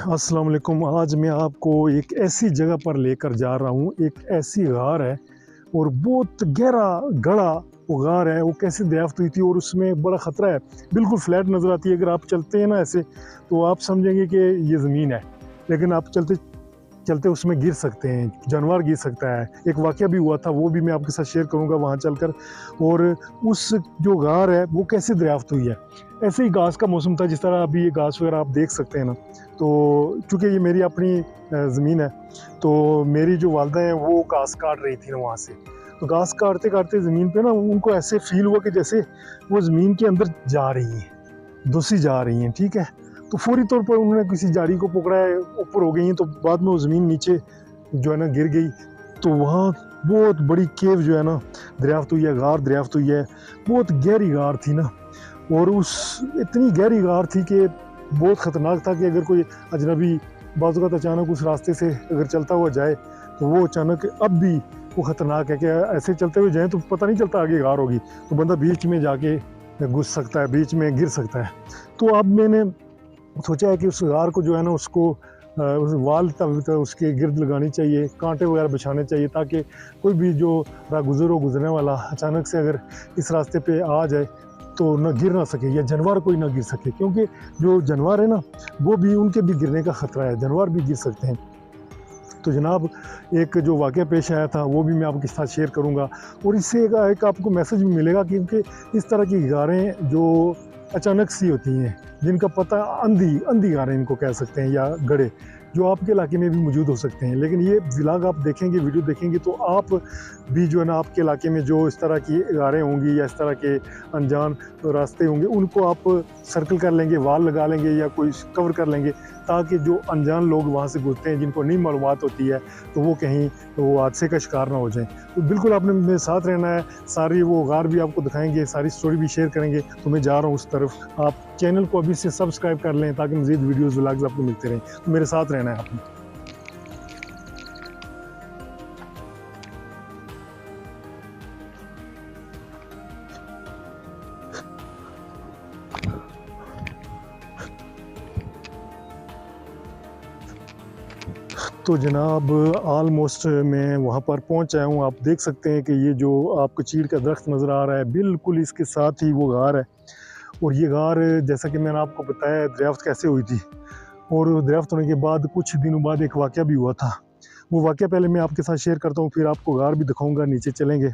अस्सलाम वालेकुम। आज मैं आपको एक ऐसी जगह पर लेकर जा रहा हूँ। एक ऐसी गार है और बहुत गहरा गड़ा वो गार है। वो कैसे दरियाफ्त हुई थी और उसमें बड़ा ख़तरा है। बिल्कुल फ्लैट नज़र आती है। अगर आप चलते हैं ना ऐसे तो आप समझेंगे कि ये ज़मीन है, लेकिन आप चलते चलते उसमें गिर सकते हैं, जानवर गिर सकता है। एक वाक़या भी हुआ था, वो भी मैं आपके साथ शेयर करूँगा वहाँ चलकर। और उस जो गार है वो कैसे दरियाफ्त हुई है। ऐसे ही घास का मौसम था, जिस तरह अभी ये घास वगैरह आप देख सकते हैं ना। तो चूँकि ये मेरी अपनी ज़मीन है, तो मेरी जो वालदा हैं वो घास काट रही थी ना वहाँ से। तो घास काटते काटते ज़मीन पे ना उनको ऐसे फील हुआ कि जैसे वो ज़मीन के अंदर जा रही हैं, घुसी जा रही हैं, ठीक है। तो फौरी तौर पर उन्होंने किसी झाड़ी को पकड़ा है, ऊपर हो गई हैं। तो बाद में वो ज़मीन नीचे जो है ना गिर गई। तो वहाँ बहुत बड़ी केव जो है ना दरियाफ्त हुई है, गार दरियाफ्त हुई है। बहुत गहरी गार थी ना, और उस इतनी गहरी गार थी कि बहुत ख़तरनाक था कि अगर कोई अजनबी बाज़ औक़ात अचानक उस रास्ते से अगर चलता हुआ जाए तो वो अचानक अब भी वो ख़तरनाक है कि ऐसे चलते हुए जाएँ तो पता नहीं चलता आगे गार होगी, तो बंदा बीच में जाके घुस सकता है, बीच में गिर सकता है। तो अब मैंने सोचा है कि उस गार को जो है ना उसको उस वाल तक उसके गिर्द लगानी चाहिए, कांटे वगैरह बिछाने चाहिए, ताकि कोई भी जो राहगुज़र हो, गुज़रने वाला अचानक से अगर इस रास्ते पे आ जाए तो न गिर ना सके, या जानवर कोई ना गिर सके। क्योंकि जो जानवर है ना वो भी, उनके भी गिरने का ख़तरा है, जानवर भी गिर सकते हैं। तो जनाब, एक जो वाक़या पेश आया था वो भी मैं आपके साथ शेयर करूँगा, और इससे एक आपको मैसेज भी मिलेगा। क्योंकि इस तरह की गारें जो अचानक सी होती हैं, जिनका पता अंधी गारें इनको कह सकते हैं, या गड़े, जो आपके इलाके में भी मौजूद हो सकते हैं। लेकिन ये व्लॉग आप देखेंगे, वीडियो देखेंगे, तो आप भी जो है ना आपके इलाके में जो इस तरह की गारें होंगी या इस तरह के अनजान रास्ते होंगे, उनको आप सर्कल कर लेंगे, वाल लगा लेंगे या कोई कवर कर लेंगे, ताकि जो अनजान लोग वहाँ से गुजरते हैं, जिनको नहीं मालूमात होती है, तो वो कहीं वो हादसे का शिकार ना हो जाएं। तो बिल्कुल आपने मेरे साथ रहना है। सारी वो गार भी आपको दिखाएंगे, सारी स्टोरी भी शेयर करेंगे। तो मैं जा रहा हूँ उस तरफ। आप चैनल को अभी से सब्सक्राइब कर लें ताकि मज़ीद वीडियोज़ व्लॉग्स आपको मिलते रहें। तो मेरे साथ रहना है आपने। तो जनाब, ऑलमोस्ट मैं वहाँ पर पहुँच आया हूँ। आप देख सकते हैं कि ये जो आपको चीड़ का दरख्त नज़र आ रहा है, बिल्कुल इसके साथ ही वो गार है। और ये गार, जैसा कि मैंने आपको बताया, दरियाफ्त कैसे हुई थी। और दरियाफ्त होने के बाद कुछ दिनों बाद एक वाक़या भी हुआ था। वो वाक़या पहले मैं आपके साथ शेयर करता हूँ, फिर आपको गार भी दिखाऊँगा, नीचे चलेंगे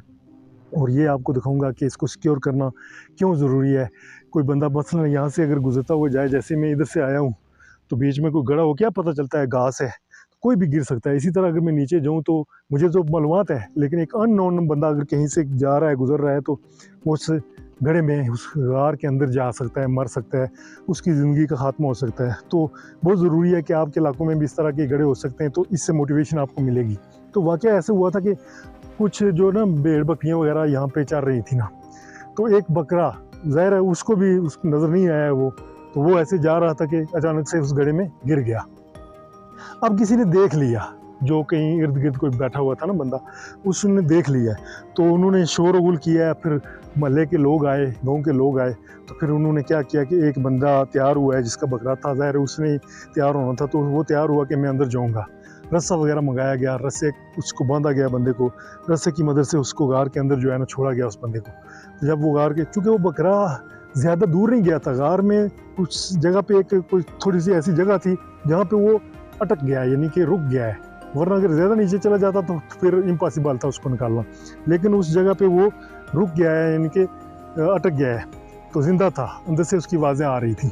और ये आपको दिखाऊँगा कि इसको सिक्योर करना क्यों ज़रूरी है। कोई बंदा मसलन यहाँ से अगर गुज़रता हुआ जाए, जैसे मैं इधर से आया हूँ, तो बीच में कोई गड़ा हो, क्या पता चलता है, घास है, कोई भी गिर सकता है। इसी तरह अगर मैं नीचे जाऊँ तो मुझे तो मालूमात है, लेकिन एक अननोन बंदा अगर कहीं से जा रहा है, गुज़र रहा है, तो उस गड्ढे में, उस गार के अंदर जा सकता है, मर सकता है, उसकी ज़िंदगी का ख़ात्मा हो सकता है। तो बहुत ज़रूरी है कि आपके इलाकों में भी इस तरह के गड्ढे हो सकते हैं, तो इससे मोटिवेशन आपको मिलेगी। तो वाक़या ऐसे हुआ था कि कुछ जो ना भेड़ बकरियाँ वगैरह यहाँ पे चर रही थी ना, तो एक बकरा, ज़ाहिर है उसको भी उसको नज़र नहीं आया वो, तो वो ऐसे जा रहा था कि अचानक से उस गड्ढे में गिर गया। अब किसी ने देख लिया, जो कहीं इर्द गिर्द कोई बैठा हुआ था ना बंदा, उसने देख लिया। तो उन्होंने शोर-गुल किया, फिर मोहल्ले के लोग आए, गाँव के लोग आए। तो फिर उन्होंने क्या किया कि एक बंदा तैयार हुआ है जिसका बकरा था, ज़ाहिर है उसने तैयार होना था, तो वो तैयार हुआ कि मैं अंदर जाऊँगा। रस्सा वगैरह मंगाया गया, रस्से उसको बांधा गया बंदे को, रस्से की मदद से उसको गार के अंदर जो है ना छोड़ा गया उस बंदे को। तो जब वो गार के, चूँकि वो बकरा ज़्यादा दूर नहीं गया था, गार में कुछ जगह पे एक कोई थोड़ी सी ऐसी जगह थी जहाँ पे वो अटक गया है, यानी कि रुक गया है। वरना अगर ज़्यादा नीचे चला जाता तो फिर इम्पॉसिबल था उसको निकालना। लेकिन उस जगह पे वो रुक गया है, यानी कि अटक गया है, तो ज़िंदा था, अंदर से उसकी आवाज़ें आ रही थी।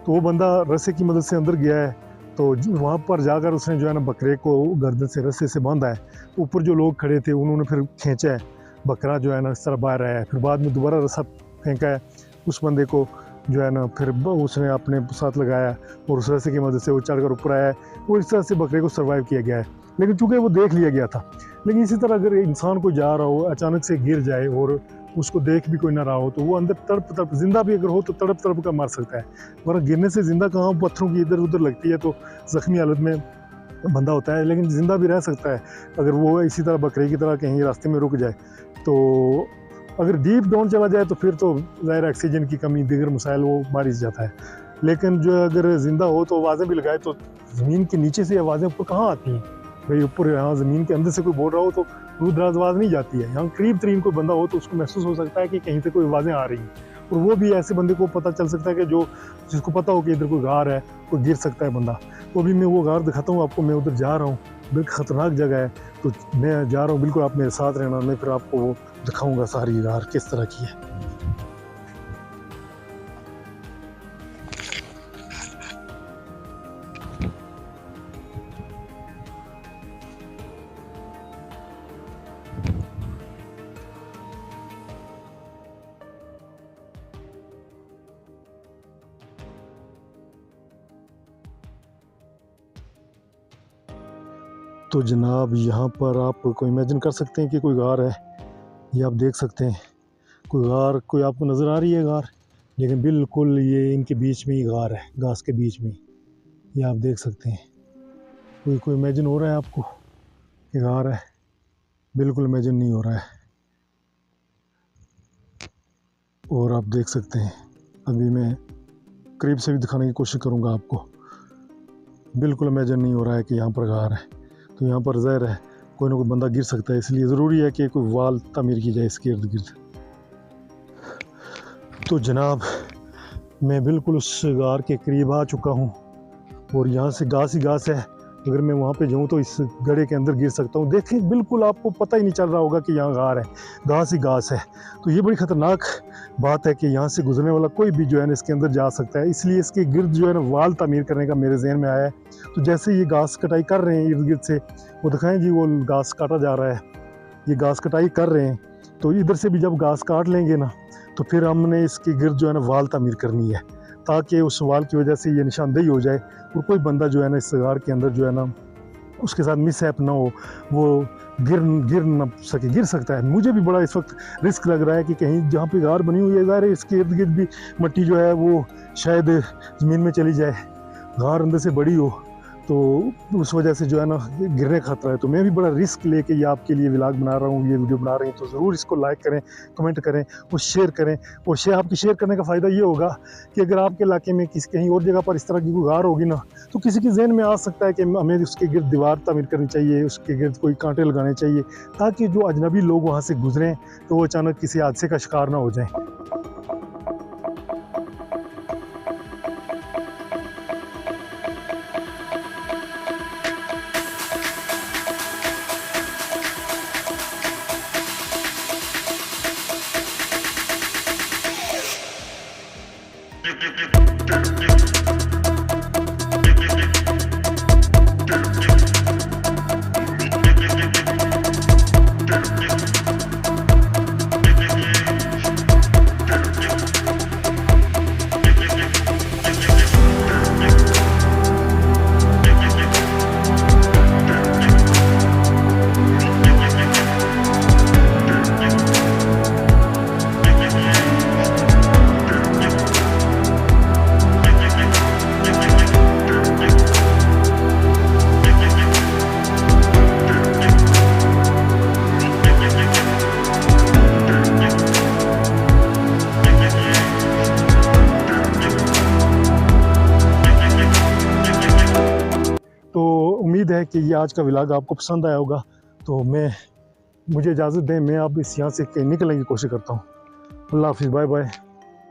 तो वो बंदा रस्से की मदद से अंदर गया है, तो वहाँ पर जाकर उसने जो है ना बकरे को गर्दन से रस्से से बांधा है। तो ऊपर जो लोग खड़े थे उन्होंने फिर खींचा है, बकरा जो है ना इस तरह बाहर आया है। फिर बाद में दोबारा रस्सा फेंका है, उस बंदे को जो है ना फिर उसने अपने साथ लगाया और उस रस्से की मदद से वो चढ़कर ऊपर आया है, और इस तरह से बकरे को सर्वाइव किया गया है। लेकिन चूँकि वो देख लिया गया था। लेकिन इसी तरह अगर इंसान को जा रहा हो, अचानक से गिर जाए और उसको देख भी कोई ना रहा हो, तो वो अंदर तड़प जिंदा भी अगर हो तो तड़प कर मर सकता है। वरना गिरने से जिंदा कहाँ, पत्थरों की इधर उधर लगती है तो ज़ख्मी हालत में बंदा होता है, लेकिन ज़िंदा भी रह सकता है अगर वो इसी तरह बकरे की तरह कहीं रास्ते में रुक जाए। तो अगर डीप डाउन चला जाए तो फिर तो ज़ाहिर ऑक्सीजन की कमी, दीगर मसाइल, वो मार ही जाता है। लेकिन जो है अगर ज़िंदा हो तो आवाज़ें भी लगाए तो ज़मीन के नीचे से आवाज़ें ऊपर कहाँ आती हैं भाई? ऊपर यहाँ ज़मीन के अंदर से कोई बोल रहा हो तो दूर दराज आवाज़ नहीं जाती है। यहाँ करीब तरीन कोई बंदा हो तो उसको महसूस हो सकता है कि कहीं से कोई आवाज़ें आ रही हैं, और वो भी ऐसे बंदे को पता चल सकता है कि जो जिसको पता हो कि इधर कोई गार है, कोई गिर सकता है बंदा। तो अभी मैं वो गार दिखाता हूँ आपको, मैं उधर जा रहा हूँ, बिल्कुल ख़तरनाक जगह है, तो मैं जा रहा हूँ, बिल्कुल आप मेरे साथ रहना, मैं फिर आपको वो दिखाऊँगा सारी गार किस तरह की है। तो जनाब यहाँ पर आप कोई इमेजिन कर सकते हैं कि कोई गार है, ये आप देख सकते हैं कोई गार, कोई आपको नज़र आ रही है गार, लेकिन बिल्कुल ये इनके बीच में ही गार है, घास के बीच में, ये आप देख सकते हैं। कोई इमेजिन हो रहा है आपको कि गार है? बिल्कुल इमेजिन नहीं हो रहा है। और आप देख सकते हैं, अभी मैं करीब से भी दिखाने की कोशिश करूँगा आपको, बिल्कुल इमेजिन नहीं हो रहा है कि यहाँ पर गार है। तो यहाँ पर ज़ाहिर है कोई ना कोई बंदा गिर सकता है, इसलिए ज़रूरी है कि कोई वाल तामीर की जाए इसके इर्द गिर्द। तो जनाब मैं बिल्कुल उस गार के करीब आ चुका हूँ, और यहाँ से घास ही घास है, अगर मैं वहाँ पे जाऊँ तो इस गड्ढे के अंदर गिर सकता हूँ। देखें बिल्कुल आपको पता ही नहीं चल रहा होगा कि यहाँ गार है, घास ही घास है। तो ये बड़ी ख़तरनाक बात है कि यहाँ से गुजरने वाला कोई भी जो है ना इसके अंदर जा सकता है, इसलिए इसके गिर्द जो है ना वाल तामीर करने का मेरे जहन में आया है। तो जैसे ये घास कटाई कर रहे हैं इर्द गिर्द से, वो दिखाएं जी वो घास काटा जा रहा है, ये घास कटाई कर रहे हैं, तो इधर से भी जब घास काट लेंगे ना तो फिर हमने इसके गिर्द जो है ना वाल तामीर करनी है, ताकि उस वाल की वजह से ये निशानदेही हो जाए और कोई बंदा जो है ना इस गार के अंदर जो है ना उसके साथ मिसहैप ना हो, वो गिर ना सके, गिर सकता है। मुझे भी बड़ा इस वक्त रिस्क लग रहा है कि कहीं जहाँ पे गार बनी हुई है ज़ाहिर है इसके इर्द गिर्द भी मट्टी जो है वो शायद ज़मीन में चली जाए, गार अंदर से बड़ी हो, तो उस वजह से जो है ना गिरने का खतरा है। तो मैं भी बड़ा रिस्क लेके ये आपके लिए व्लॉग बना रहा हूँ, ये वीडियो बना रही हूँ, तो ज़रूर इसको लाइक करें, कमेंट करें और शेयर करें। और आपके शेयर करने का फ़ायदा ये होगा कि अगर आपके इलाके में किसी कहीं और जगह पर इस तरह की कोई गार होगी ना, तो किसी के जहन में आ सकता है कि हमें उसके गिर्द दीवार तामीर करनी चाहिए, उसके गिर्द कोई कांटे लगाने चाहिए, ताकि जो अजनबी लोग वहाँ से गुजरें तो वो अचानक किसी हादसे का शिकार ना हो जाएँ। तो उम्मीद है कि ये आज का व्लॉग आपको पसंद आया होगा। तो मुझे इजाज़त दें, मैं अब इस यहाँ से कहीं निकलने की कोशिश करता हूँ। अल्लाह हाफ़िज़, बाय बाय।